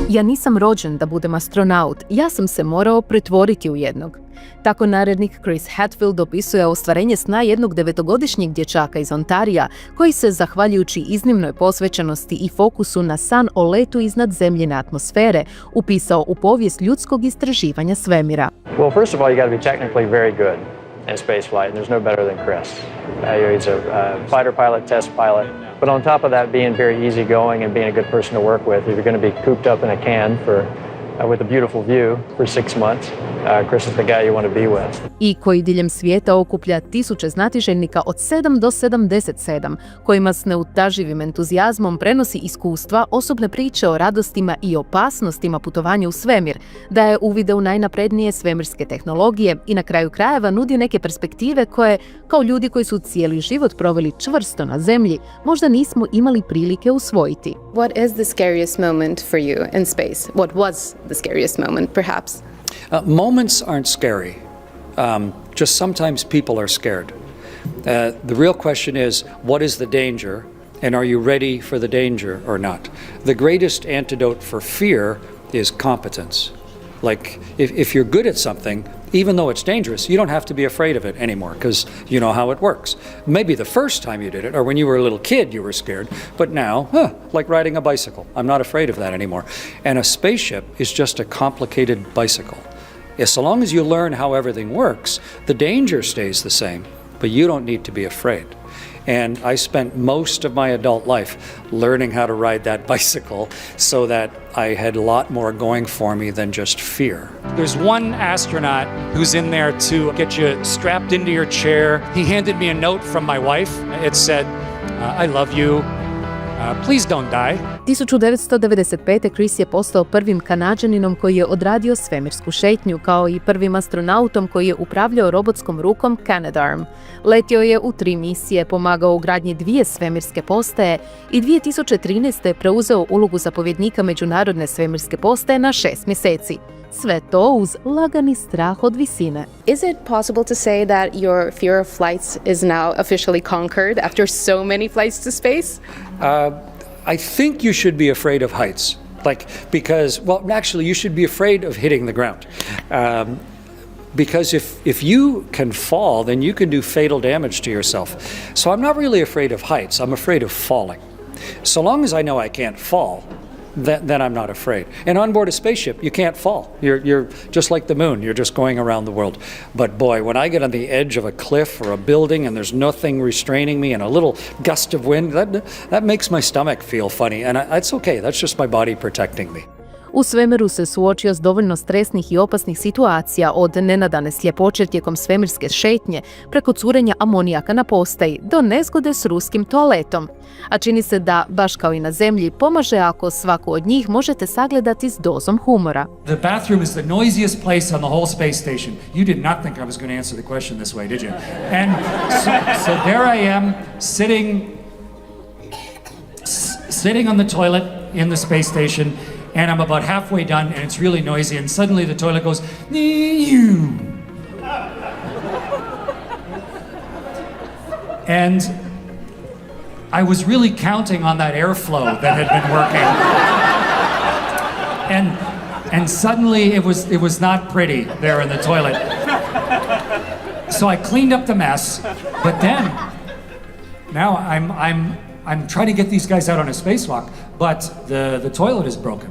Ja nisam rođen da budem astronaut, ja sam se morao pretvoriti u jednog. Tako narednik Chris Hadfield opisuje ostvarenje sna jednog 9-godišnjeg dječaka iz Ontarija, koji se, zahvaljujući iznimnoj posvećenosti i fokusu na san o letu iznad zemljine atmosfere, upisao u povijest ljudskog istraživanja svemira. Well, first of all, you got to be technically very good in space flight, and there's no better than Chris. He's a fighter pilot, test pilot. But on top of that, being very easygoing and being a good person to work with, if you're going to be cooped up in a can with a beautiful view for 6 months, Chris is the guy you want to be with. I koji diljem svijeta okuplja tisuće znatiželjnika od 7 do 77, kojima s neutaživim entuzijazmom prenosi iskustva, osobne priče o radostima i opasnostima putovanja u svemir, daje uvide u najnaprednije svemirske tehnologije i na kraju krajeva nudi neke perspektive koje, kao ljudi koji su cijeli život proveli čvrsto na zemlji, možda nismo imali prilike usvojiti. What is the scariest moment for you in space? What was the scariest moment, perhaps? Moments aren't scary. Just sometimes people are scared. The real question is, what is the danger, and are you ready for the danger or not? The greatest antidote for fear is competence. Like, if you're good at something, even though it's dangerous, you don't have to be afraid of it anymore because you know how it works. Maybe the first time you did it, or when you were a little kid, you were scared, but now, like riding a bicycle, I'm not afraid of that anymore. And a spaceship is just a complicated bicycle. So long as you learn how everything works, the danger stays the same, but you don't need to be afraid. And I spent most of my adult life learning how to ride that bicycle so that I had a lot more going for me than just fear. There's one astronaut who's in there to get you strapped into your chair. He handed me a note from my wife. It said, I love you. Please don't die. 1995. Chris je postao prvim Kanađaninom koji je odradio svemirsku šetnju, kao i prvim astronautom koji je upravljao robotskom rukom Canadarm. Letio je u 3 misije, pomagao u gradnji 2 svemirske postaje i 2013. preuzeo ulogu zapovjednika Međunarodne svemirske postaje na 6 mjeseci. Sve to uz lagani strah od visine. Is it possible to say that your fear of flights is now officially conquered after so many flights to space? I think you should be afraid of heights. Actually, you should be afraid of hitting the ground. Because if you can fall, then you can do fatal damage to yourself. So I'm not really afraid of heights, I'm afraid of falling. So long as I know I can't fall, then I'm not afraid. And on board a spaceship, you can't fall. You're just like the moon. You're just going around the world. But boy, when I get on the edge of a cliff or a building and there's nothing restraining me and a little gust of wind, that makes my stomach feel funny. And it's okay. That's just my body protecting me. U svemiru se suočio s dovoljno stresnih i opasnih situacija, od nenadane sljepoće tijekom svemirske šetnje, preko curenja amonijaka na postaji, do nezgode s ruskim toaletom. A čini se da, baš kao i na zemlji, pomaže ako svaku od njih možete sagledati s dozom humora. The bathroom is the noisiest place on the whole space station. You did not think I was going to answer the question this way, did you? And so there I am, sitting on the toilet in the space station, and I'm about halfway done, and it's really noisy, and suddenly the toilet goes, and I was really counting on that airflow that had been working. And suddenly it was not pretty there in the toilet. So I cleaned up the mess, but then now I'm trying to get these guys out on a spacewalk, but the toilet is broken.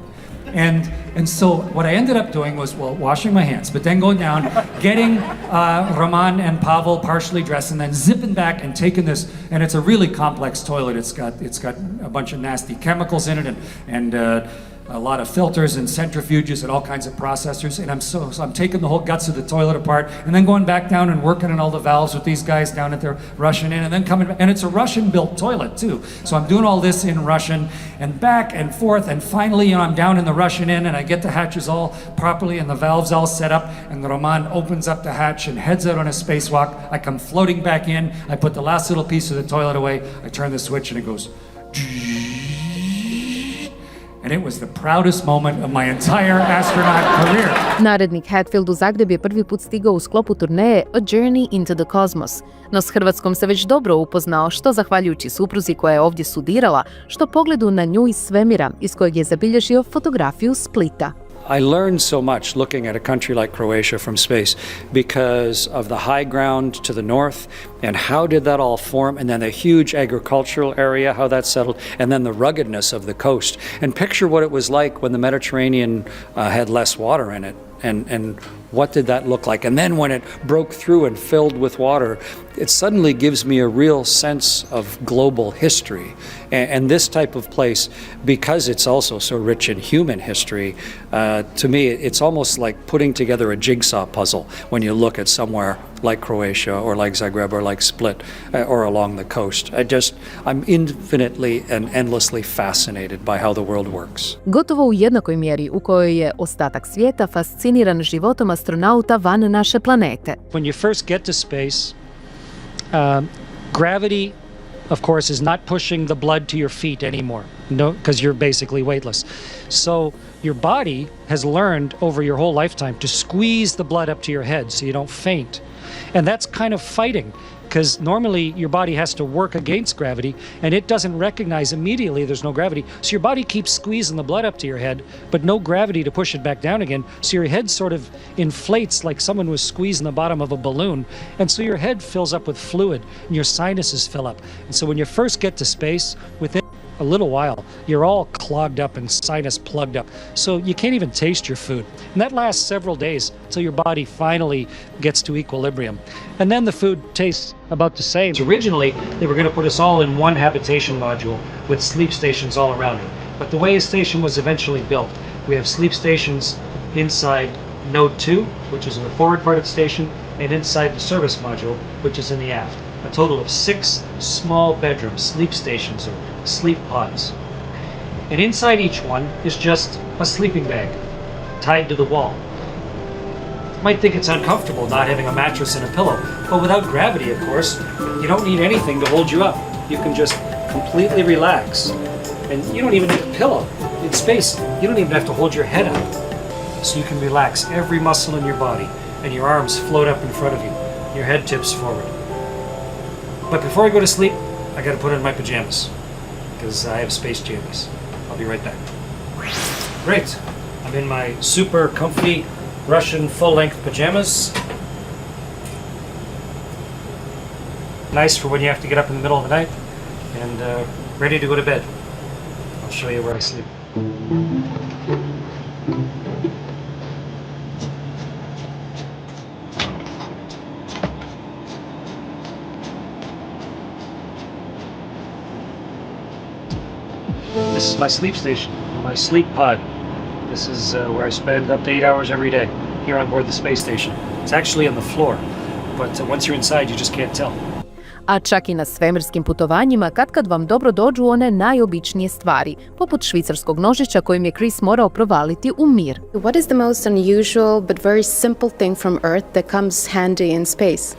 And so what I ended up doing was, washing my hands, but then going down, getting Roman and Pavel partially dressed, and then zipping back and taking this, and it's a really complex toilet. It's got a bunch of nasty chemicals in it, and a lot of filters and centrifuges and all kinds of processors, and I'm taking the whole guts of the toilet apart, and then going back down and working on all the valves with these guys down at there, rushing in, and then coming back, and it's a Russian-built toilet too. So I'm doing all this in Russian, and back and forth, and finally, I'm down in the Russian end, and I get the hatches all properly, and the valves all set up, and the Roman opens up the hatch and heads out on a spacewalk. I come floating back in, I put the last little piece of the toilet away, I turn the switch, and it goes, and and it was the proudest moment of my entire astronaut career. Narednik Hadfield u Zagreb je prvi put stigao u sklopu turneje A Journey into the Cosmos. No s Hrvatskom se već dobro upoznao, što zahvaljujući supruzi koja je ovdje studirala, što pogledu na nju iz svemira, iz kojeg je zabilježio fotografiju Splita. I learned so much looking at a country like Croatia from space because of the high ground to the north and how did that all form, and then the huge agricultural area, how that settled, and then the ruggedness of the coast. And picture what it was like when the Mediterranean had less water in it. And what did that look like? And then when it broke through and filled with water, it suddenly gives me a real sense of global history. And this type of place, because it's also so rich in human history, to me, it's almost like putting together a jigsaw puzzle when you look at somewhere like Croatia or like Zagreb or like Split or along the coast. I'm infinitely and endlessly fascinated by how the world works. Gotovo u jednakoj mjeri u kojoj je ostatak svijeta fasciniran životom astronauta van naše planete. When you first get to space, gravity, of course, is not pushing the blood to your feet anymore, no, because you're basically weightless. So your body has learned over your whole lifetime to squeeze the blood up to your head so you don't faint. And that's kind of fighting, because normally your body has to work against gravity, and it doesn't recognize immediately there's no gravity. So your body keeps squeezing the blood up to your head, but no gravity to push it back down again. So your head sort of inflates like someone was squeezing the bottom of a balloon. And so your head fills up with fluid, and your sinuses fill up. And so when you first get to space, within a little while, you're all clogged up and sinus plugged up. So you can't even taste your food. And that lasts several days until your body finally gets to equilibrium. And then the food tastes about the same. Originally, they were going to put us all in one habitation module with sleep stations all around it. But the way a station was eventually built, we have sleep stations inside Node 2, which is in the forward part of the station, and inside the service module, which is in the aft. A total of 6 small bedrooms, sleep stations or sleep pods. And inside each one is just a sleeping bag tied to the wall. You might think it's uncomfortable not having a mattress and a pillow, but without gravity, of course, you don't need anything to hold you up. You can just completely relax. And you don't even need a pillow. In space, you don't even have to hold your head up. So you can relax every muscle in your body, and your arms float up in front of you. Your head tips forward. But before I go to sleep, I gotta put on my pajamas, because I have space jammies. I'll be right back. Great. I'm in my super comfy Russian full-length pajamas. Nice for when you have to get up in the middle of the night, and ready to go to bed. I'll show you where I sleep. This is my sleep station, my sleep pod. This is where I spend up to 8 hours every day, here on board the space station. It's actually on the floor, but once you're inside, you just can't tell. A čak i na svemirskim putovanjima katkad vam dobro dođu one najobičnije stvari, poput švicarskog nožića kojim je Chris morao provaliti u mir. What is the most unusual but very simple thing from Earth that comes handy in space?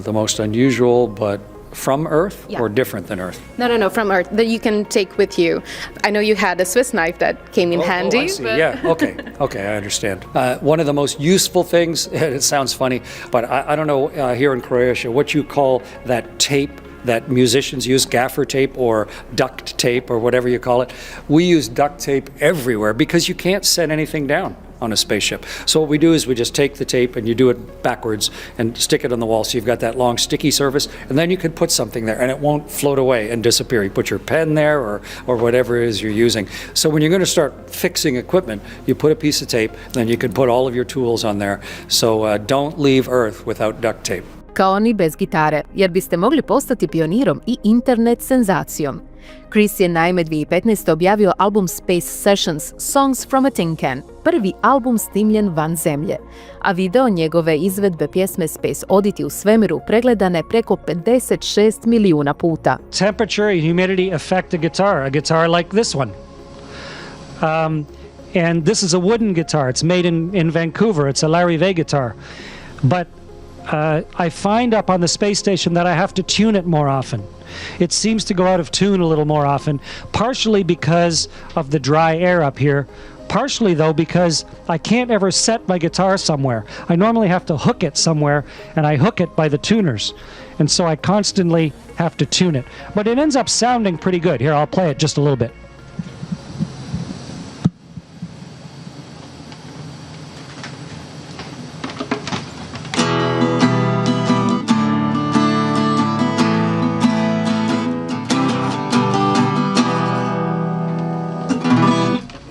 The most unusual but from Earth, Yeah. or different than Earth? No, from Earth that you can take with you. I know you had a Swiss knife that came in handy. Oh, I see. but- Yeah, okay, I understand. One of the most useful things, it sounds funny, but I don't know here in Croatia what you call that tape that musicians use, gaffer tape or duct tape or whatever you call it. We use duct tape everywhere because you can't set anything down on a spaceship. So what we do is we just take the tape and you do it backwards and stick it on the wall so you've got that long sticky surface, and then you can put something there and it won't float away and disappear. You put your pen there or whatever it is you're using. So when you're going to start fixing equipment, you put a piece of tape, then you can put all of your tools on there. So don't leave Earth without duct tape. Kao ni bez gitare, jer biste mogli postati pionirom i internet senzacijom. Chris je naime 2015. objavio album Space Sessions Songs from a Tin Can, prvi album snimljen van zemlje, a video njegove izvedbe pjesme Space Oddity u svemiru pregledane preko 56 milijuna puta. Temperature and humidity affect a guitar like this one. And this is a wooden guitar. It's made in Vancouver. It's a Larry Vey guitar. But I find up on the space station that I have to tune it more often. It seems to go out of tune a little more often, partially because of the dry air up here, partially though because I can't ever set my guitar somewhere. I normally have to hook it somewhere, and I hook it by the tuners. And so I constantly have to tune it. But it ends up sounding pretty good. Here, I'll play it just a little bit.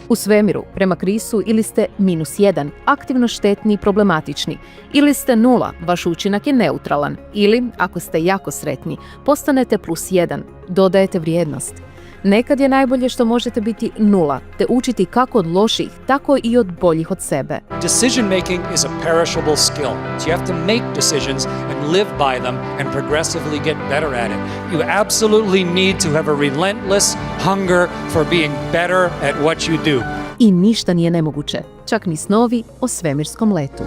U svemiru, prema Krisu, ili ste -1, aktivno štetni i problematični, ili ste 0, vaš učinak je neutralan, ili, ako ste jako sretni, postanete +1, dodajete vrijednost. Nekad je najbolje što možete biti 0, te učiti kako od loših, tako i od boljih od sebe. Decision making is a perishable skill. So you have to make decisions and live by them and progressively get better at it. You absolutely need to have a relentless hunger for being better at what you do. I ništa nije nemoguće, čak ni snovi o svemirskom letu.